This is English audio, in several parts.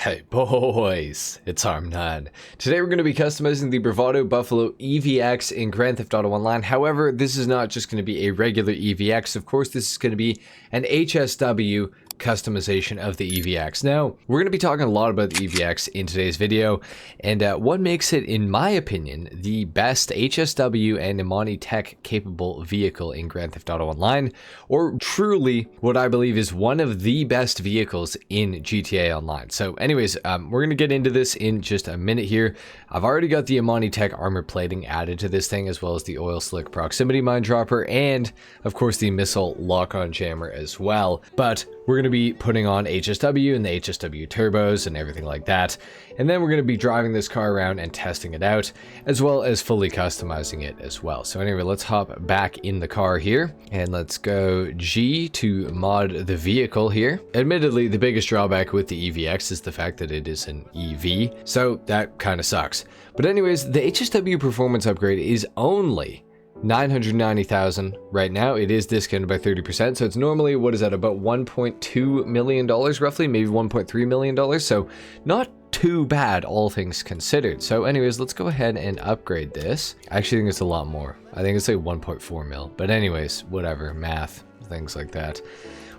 Hey boys, it's HarmNone. Today we're going to be customizing the Bravado Buffalo EVX in Grand Theft Auto Online. However, this is not just going to be a regular EVX. Of course, this is going to be an HSW customization of the EVX. Now, we're going to be talking a lot about the EVX in today's video, and what makes it, in my opinion, the best HSW and Imani Tech capable vehicle in Grand Theft Auto Online, or truly what I believe is one of the best vehicles in GTA Online. So anyways, we're going to get into this in just a minute here. I've already got the Imani Tech armor plating added to this thing, as well as the oil slick proximity mine dropper, and of course the missile lock-on jammer as well. But we're going to be putting on HSW and the HSW turbos and everything like that. And then we're going to be driving this car around and testing it out, as well as fully customizing it as well. So anyway, let's hop back in the car here and let's go G to mod the vehicle here. Admittedly, the biggest drawback with the EVX is the fact that it is an EV, so that kind of sucks. But anyways, the HSW performance upgrade is only 990,000 right now. It is discounted by 30%, so it's normally, what is that, about $1.2 million roughly, maybe $1.3 million, so not too bad, all things considered. So anyways, let's go ahead and upgrade this. I actually think it's a lot more. I think it's like 1.4 mil, but anyways, whatever, math, things like that.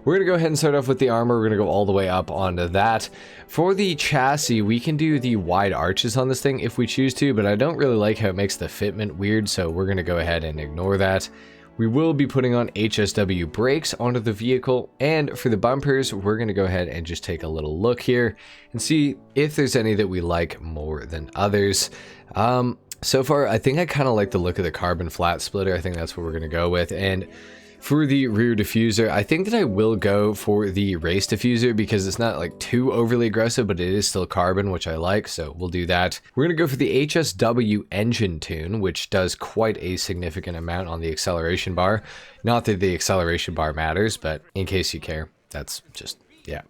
We're going to go ahead and start off with the armor. We're going to go all the way up onto that. For the chassis, we can do the wide arches on this thing if we choose to, but I don't really like how it makes the fitment weird, so we're going to go ahead and ignore that. We will be putting on HSW brakes onto the vehicle, and for the bumpers, we're going to go ahead and just take a little look here and see if there's any that we like more than others. So far, I think I kind of like the look of the carbon flat splitter. I think that's what we're going to go with, and for the rear diffuser, I think that I will go for the race diffuser because it's not like too overly aggressive, but it is still carbon, which I like, so we'll do that. We're going to go for the HSW engine tune, which does quite a significant amount on the acceleration bar. Not that the acceleration bar matters, but in case you care, that's just, yeah.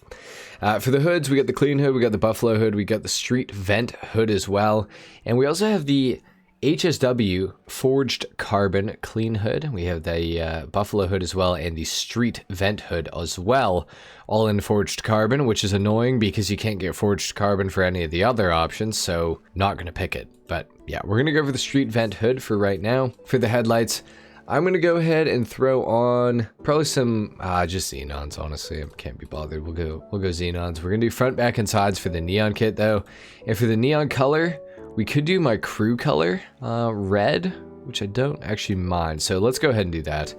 For the hoods, we got the clean hood, we got the Buffalo hood, we got the street vent hood as well, and we also have the HSW forged carbon clean hood. We have the Buffalo hood as well, and the street vent hood as well, all in forged carbon, which is annoying because you can't get forged carbon for any of the other options, so not going to pick it. But yeah, we're going to go for the street vent hood for right now. For the headlights, I'm going to go ahead and throw on probably some just xenons, honestly. I can't be bothered. We'll go xenons. We're going to do front, back, and sides for the neon kit though. And for the neon color, we could do my crew color, red, which I don't actually mind. So let's go ahead and do that.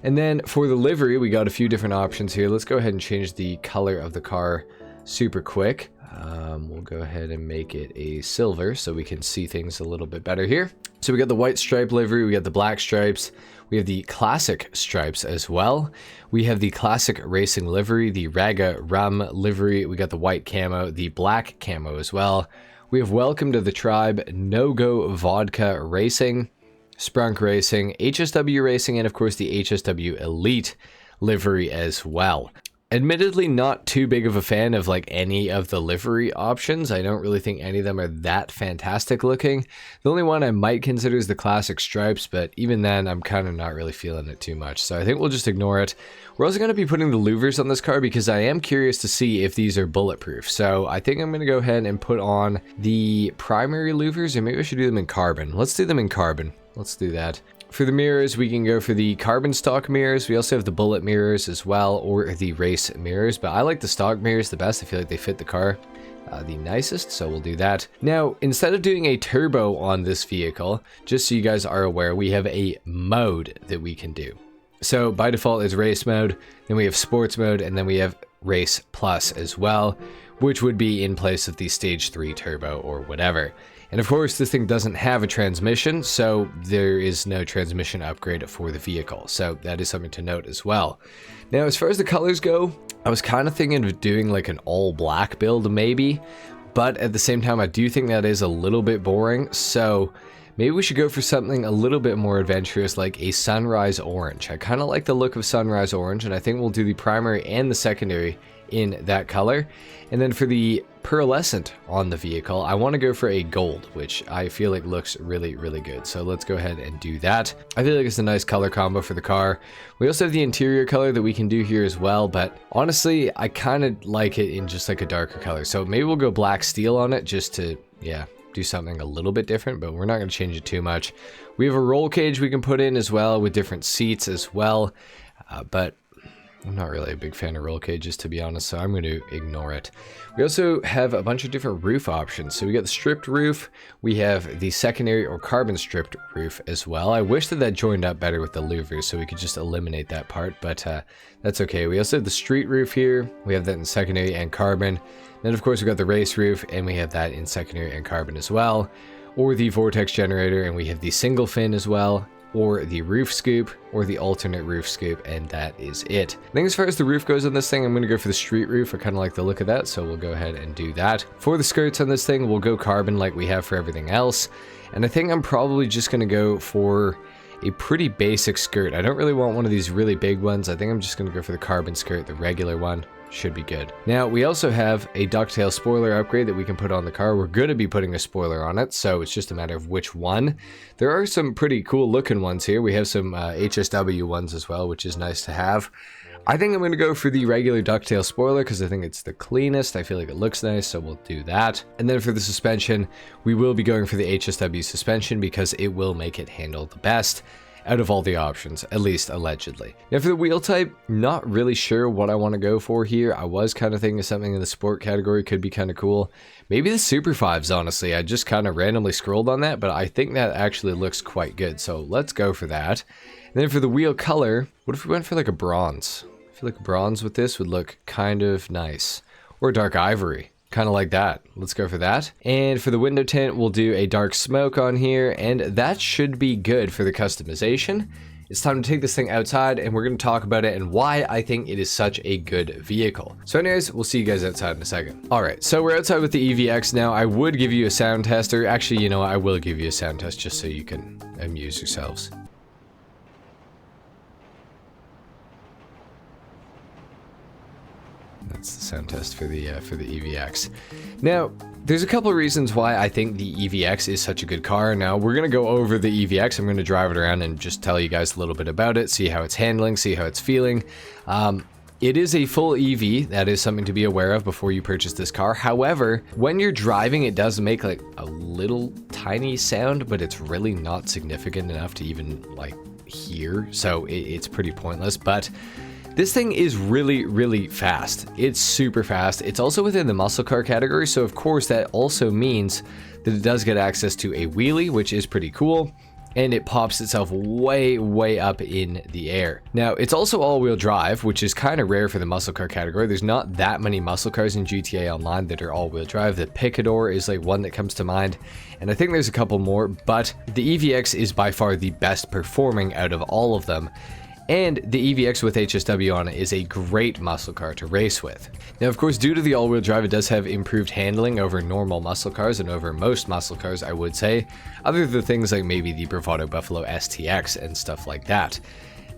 And then for the livery, we got a few different options here. Let's go ahead and change the color of the car super quick. We'll go ahead and make it a silver so we can see things a little bit better here. So we got the white stripe livery, we got the black stripes, we have the classic stripes as well. We have the classic racing livery, the Raga Rum livery, we got the white camo, the black camo as well. We have Welcome to the Tribe, No Go Vodka Racing, Sprunk Racing, HSW Racing, and of course the HSW Elite livery as well. Admittedly, not too big of a fan of like any of the livery options. I don't really think any of them are that fantastic looking. The only one I might consider is the classic stripes, but even then I'm kind of not really feeling it too much. So I think we'll just ignore it. We're also going to be putting the louvers on this car because I am curious to see if these are bulletproof. So I think I'm going to go ahead and put on the primary louvers, or maybe I should do them in carbon. Let's do them in carbon. Let's do that. For the mirrors, we can go for the carbon stock mirrors. We also have the bullet mirrors as well, or the race mirrors, but I like the stock mirrors the best. I feel like they fit the car the nicest, so we'll do that. Now, instead of doing a turbo on this vehicle, just so you guys are aware, we have a mode that we can do. So by default it's race mode, then we have sports mode, and then we have race plus as well, which would be in place of the stage 3 turbo or whatever. And of course, this thing doesn't have a transmission, so there is no transmission upgrade for the vehicle. So that is something to note as well. Now, as far as the colors go, I was kind of thinking of doing like an all black build maybe, but at the same time, I do think that is a little bit boring. So maybe we should go for something a little bit more adventurous, like a sunrise orange. I kind of like the look of sunrise orange, and I think we'll do the primary and the secondary in that color. And then for the pearlescent on the vehicle, I want to go for a gold, which I feel like looks really, really good. So let's go ahead and do that. I feel like it's a nice color combo for the car. We also have the interior color that we can do here as well, but honestly, I kind of like it in just like a darker color. So maybe we'll go black steel on it just to, yeah, do something a little bit different, but we're not going to change it too much. We have a roll cage we can put in as well with different seats as well, but I'm not really a big fan of roll cages, to be honest, so I'm going to ignore it. We also have a bunch of different roof options. So we got the stripped roof, we have the secondary or carbon stripped roof as well. I wish that joined up better with the louvers so we could just eliminate that part, but that's okay. We also have the street roof here. We have that in secondary and carbon. Then of course we got the race roof, and we have that in secondary and carbon as well. Or the vortex generator, and we have the single fin as well, or the roof scoop, or the alternate roof scoop, and that is it. I think as far as the roof goes on this thing, I'm going to go for the street roof. I kind of like the look of that, so we'll go ahead and do that. For the skirts on this thing, we'll go carbon like we have for everything else, and I think I'm probably just going to go for a pretty basic skirt. I don't really want one of these really big ones. I think I'm just going to go for the carbon skirt, the regular one. Should be good. Now, we also have a ducktail spoiler upgrade that we can put on the car. We're going to be putting a spoiler on it, so it's just a matter of which one. There are some pretty cool looking ones here. We have some HSW ones as well, which is nice to have. I think I'm going to go for the regular ducktail spoiler because I think it's the cleanest. I feel like it looks nice, so we'll do that. And then for the suspension, we will be going for the HSW suspension because it will make it handle the best out of all the options, at least allegedly. Now for the wheel type, not really sure what I want to go for here. I was kind of thinking something in the sport category could be kind of cool. Maybe the Super 5s, honestly. I just kind of randomly scrolled on that, but I think that actually looks quite good. So let's go for that. And then for the wheel color, what if we went for like a bronze? I feel like bronze with this would look kind of nice. Or dark ivory. Kind of like that. Let's go for that. And for the window tint, we'll do a dark smoke on here, and that should be good for the customization. It's time to take this thing outside, and we're going to talk about it and why I think it is such a good vehicle. So anyways, we'll see you guys outside in a second. Alright, so we're outside with the EVX now. I would give you a sound test, or actually, you know what, I will give you a sound test just so you can amuse yourselves. That's the sound test for the EVX. Now, there's a couple of reasons why I think the EVX is such a good car. Now, we're going to go over the EVX. I'm going to drive it around and just tell you guys a little bit about it, see how it's handling, see how it's feeling. It is a full EV. That is something to be aware of before you purchase this car. However, when you're driving, it does make like a little tiny sound, but it's really not significant enough to even like hear. So it's pretty pointless, but this thing is really, really fast. It's super fast. It's also within the muscle car category, so of course that also means that it does get access to a wheelie, which is pretty cool, and it pops itself way, way up in the air. Now, it's also all-wheel drive, which is kind of rare for the muscle car category. There's not that many muscle cars in GTA Online that are all-wheel drive. The Picador is like one that comes to mind, and I think there's a couple more, but the EVX is by far the best performing out of all of them. And the EVX with HSW on it is a great muscle car to race with. Now, of course, due to the all-wheel drive, it does have improved handling over normal muscle cars and over most muscle cars, I would say, other than things like maybe the Bravado Buffalo STX and stuff like that.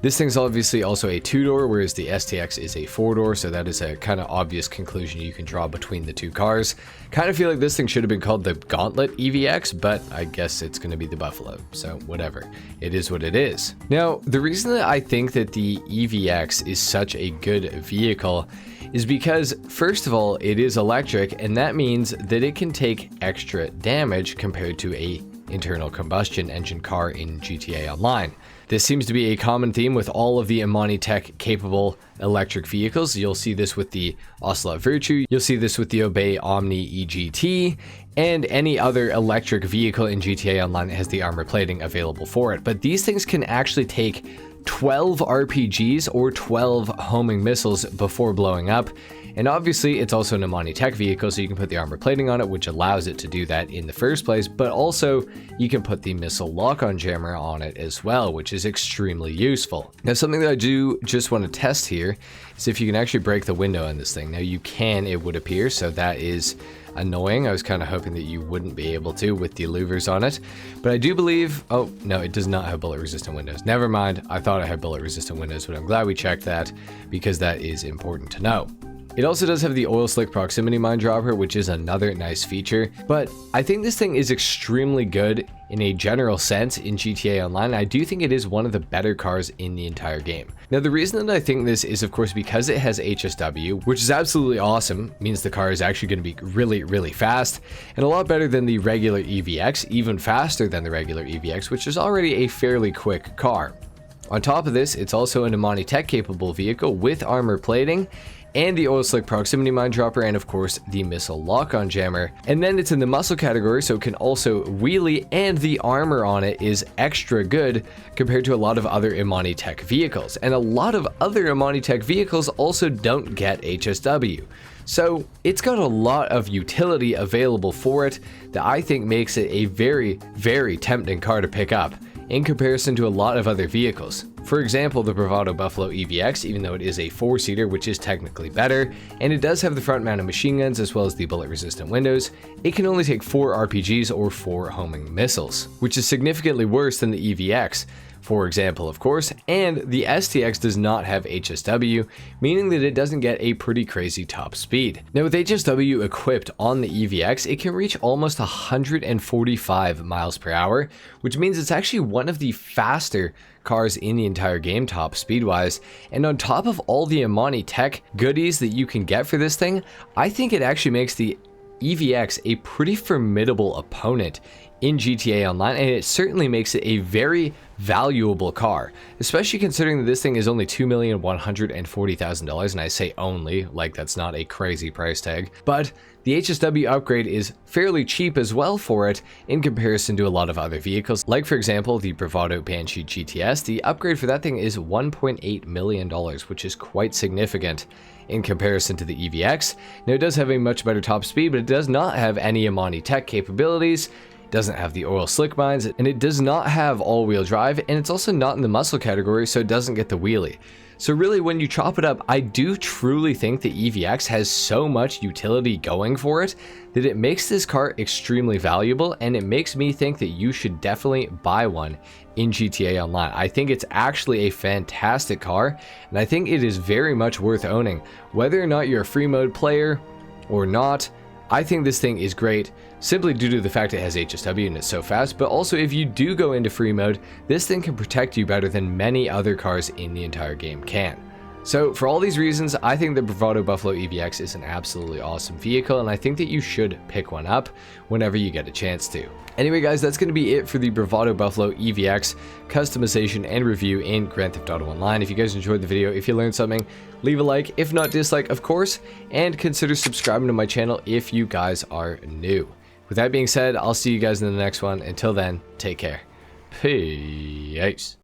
This thing's obviously also a two-door, whereas the STX is a four-door, so that is a kind of obvious conclusion you can draw between the two cars. Kind of feel like this thing should have been called the Gauntlet EVX, but I guess it's going to be the Buffalo, so whatever. It is what it is. Now, the reason that I think that the EVX is such a good vehicle is because, first of all, it is electric, and that means that it can take extra damage compared to a internal combustion engine car in GTA Online. This seems to be a common theme with all of the Imani Tech capable electric vehicles. You'll see this with the Ocelot Virtue, you'll see this with the Obey Omni EGT, and any other electric vehicle in GTA Online that has the armor plating available for it. But these things can actually take 12 RPGs or 12 homing missiles before blowing up. And obviously it's also an Amani Tech vehicle, so you can put the armor plating on it, which allows it to do that in the first place, but also you can put the missile lock-on jammer on it as well, which is extremely useful. Now something that I do just want to test here is if you can actually break the window on this thing. Now you can, it would appear, so that is annoying. I was kind of hoping that you wouldn't be able to with the louvers on it, but I do believe, oh no, it does not have bullet resistant windows. Never mind, I thought it had bullet resistant windows, but I'm glad we checked that because that is important to know. It also does have the oil slick proximity mine dropper, which is another nice feature, but I think this thing is extremely good in a general sense in GTA Online. I do think it is one of the better cars in the entire game. Now the reason that I think this is of course because it has HSW, which is absolutely awesome, means the car is actually going to be really fast and a lot better than the regular EVX, even faster than the regular EVX, which is already a fairly quick car. On top of this, it's also an Amani Tech capable vehicle with armor plating and the oil slick proximity mine dropper, and of course the missile lock-on jammer. And then it's in the muscle category, so it can also wheelie, and the armor on it is extra good compared to a lot of other Amani Tech vehicles. And a lot of other Amani Tech vehicles also don't get HSW. So it's got a lot of utility available for it that I think makes it a very tempting car to pick up in comparison to a lot of other vehicles. For example, the Bravado Buffalo EVX, even though it is a 4-seater, which is technically better, and it does have the front-mounted machine guns as well as the bullet-resistant windows, it can only take 4 RPGs or 4 homing missiles, which is significantly worse than the EVX, for example, of course, and the STX does not have HSW, meaning that it doesn't get a pretty crazy top speed. Now with HSW equipped on the EVX, it can reach almost 145 miles per hour, which means it's actually one of the faster cars in the entire game top speed wise. And on top of all the Amani Tech goodies that you can get for this thing, I think it actually makes the EVX a pretty formidable opponent in GTA Online, and it certainly makes it a very valuable car, especially considering that this thing is only $2,140,000, and I say only, like that's not a crazy price tag, but the HSW upgrade is fairly cheap as well for it in comparison to a lot of other vehicles, like for example the Bravado Banshee GTS. The upgrade for that thing is $1.8 million, which is quite significant in comparison to the EVX. Now it does have a much better top speed, but it does not have any Amani Tech capabilities, doesn't have the oil slick mines, and it does not have all-wheel drive, and it's also not in the muscle category, so it doesn't get the wheelie. So really, when you chop it up, I do truly think the EVX has so much utility going for it that it makes this car extremely valuable, and it makes me think that you should definitely buy one in GTA Online. I think it's actually a fantastic car, and I think it is very much worth owning. Whether or not you're a free mode player or not, I think this thing is great simply due to the fact it has HSW and it's so fast, but also if you do go into free mode, this thing can protect you better than many other cars in the entire game can. So for all these reasons, I think the Bravado Buffalo EVX is an absolutely awesome vehicle, and I think that you should pick one up whenever you get a chance to. Anyway guys, that's going to be it for the Bravado Buffalo EVX customization and review in Grand Theft Auto Online. If you guys enjoyed the video, if you learned something, leave a like, if not dislike of course, and consider subscribing to my channel if you guys are new. With that being said, I'll see you guys in the next one. Until then, take care. Peace.